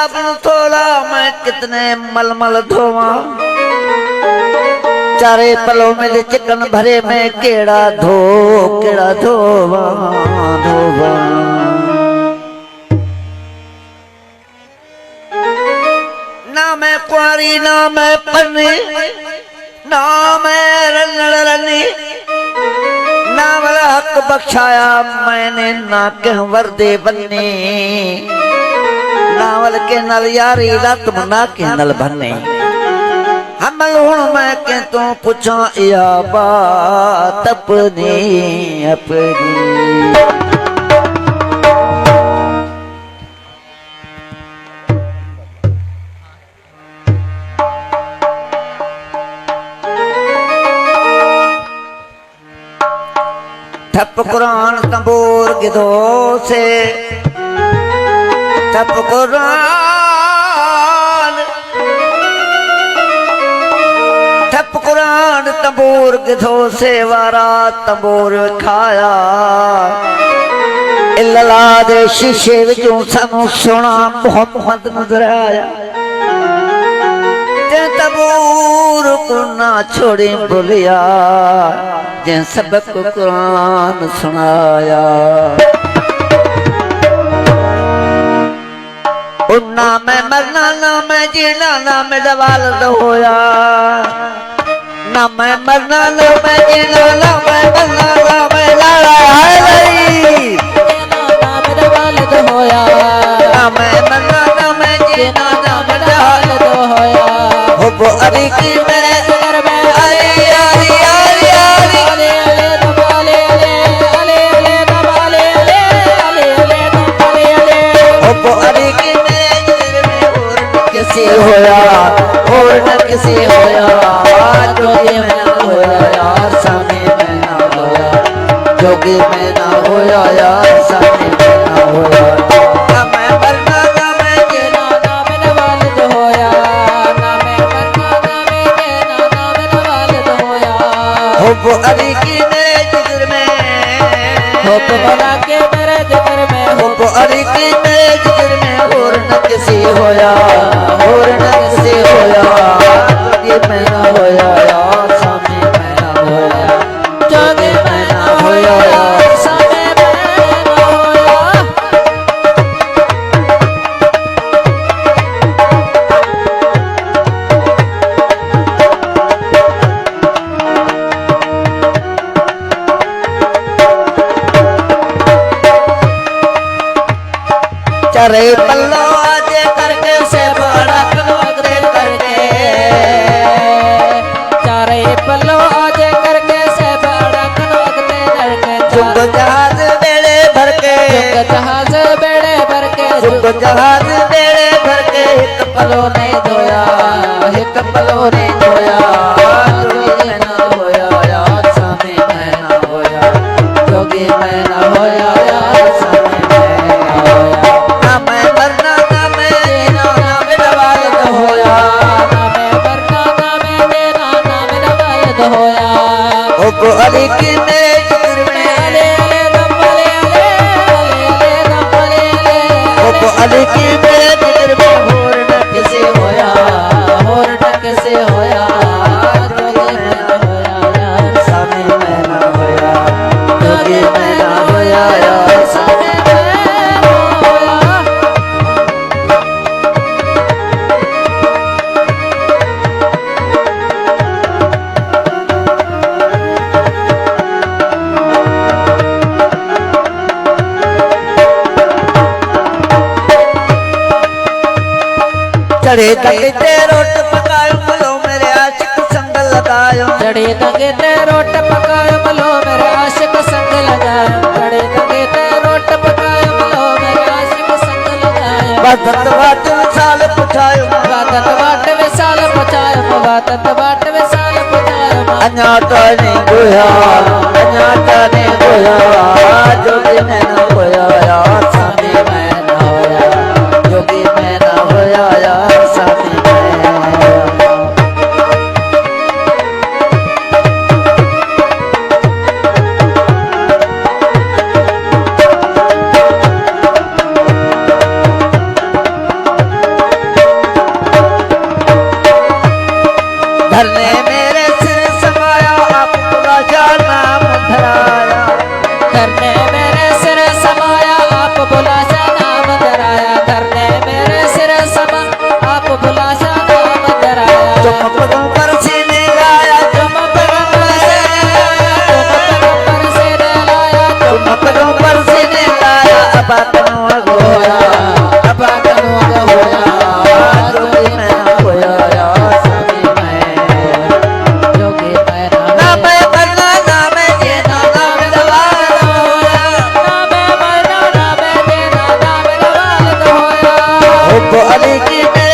साबुन थोड़ा मैं कितने मलमल धोवा, चारे पलों में चिकन भरे में केड़ा धोवा धोवा। ना मैं कुंवारी ना मैं पन्नी, ना मैं रनी, ना वाला हक बख्शाया मैंने ना कह वर्दे बन्नी, नावल के नल यारी तुम ना के नल भन्ने। हमल हुण मैं के तो पुछा या बात अपनी अपनी। ठप कुरान तंबूर गिदो से, ठप कुरान तंबूर गिदो से, वारा तंबूर खाया इल्ला दे शीशे विचों सानू सोना मोहम्मद नजर आया। ते तंबूर को ना छोड़े बोलिया, जे सबक कुरान सुनाया। ना मैं मरना ना मैं जीना, ना मैं दवालद होया, ना मैं मरना ना मैं जीना, ना मैं मरना ना मैं लाला है ना मैं दवालद होया, ना मैं मरना ना मैं जीना, ना मैं दवालद होया। हो वो अरी की मेरे घर में आई यारी यारी यारी, अले अले दबाले अले अले अले दबाले अले अले अले दबाले अले। हो वो अरी की किसी होया और न किसी होया, जोगी में ना होया यार सामने में ना होया, जोगी में ना होया यार सामने में ना होया। ना मैं मरना ना मैं जीना, ना मैं दवालद होया, ना मैं मरना ना मैं जीना, ना मैं दवालद होया। हो वो अली की मेरे जिगर में, हो तो भला के मेरे जिगर में, हो वो अली की मेरे जिगर में, और न किसी होया और न किसी होया, जोगी में ना होया यार सामने में ना होया, जोगी में ना होया यार सामने में ना होया। चरे पल्लो आजे करके से बड़ा कनोगरे करके, चारे पल्लो आजे करके से बड़ा कनोगरे करके। जुग जहाज बेड़े भर के, जुग जहाज बेड़े भर के, जुग जहाज बेड़े भर के, एक पलो ने धोया एक पलो ने धोया, जोगी में ना होया यार सामने में ना होया, जोगी में ना होया यार सामने में ना होया। ना मैं मरना ना मैं जीना, ना मैं दवालद होया, ना मैं मरना ना मैं जीना, ना मैं दवालद होया। ओ को अली की मेरे जिगर में, अले अले दम्बले अले अले अले दम्बले अले। ओ को अली की मेरे जिगर में, और न किसी होया और न किसी होया, जोगी में ना होया यार सामने में ना होया, जोगी में ना होया यार सामने में ना होया। चढ़े तके ते रोट पकायो मलो मेरे आशिक संग लगायो, चढ़े तके ते रोट पकायो मलो मेरे आशिक संग लगायो, चढ़े तके ते रोट पकायो मलो मेरे आशिक संग लगायो। वादत वाट विसाल पुछायो, वादत वाट विसाल पुछायो, वादत वाट विसाल पुछायो। अन्या ताने गोया अन्या ताने गोया, जोगी में ना होया यार सामने में ना होया, जोगी में ना होया यार सामने में ना होया। पैगंबर से ने लाया तुम पैगंबर से ने लाया तुम पैगंबर से ने लाया अब तनु होया अब तनु होया जोगी मैं होया सभी मैं जोगी मैं ना मैं करना ना मैं देना ना मैं दवाल होया ना मैं मरना ना मैं देना ना मैं दवाल होया ओ अली की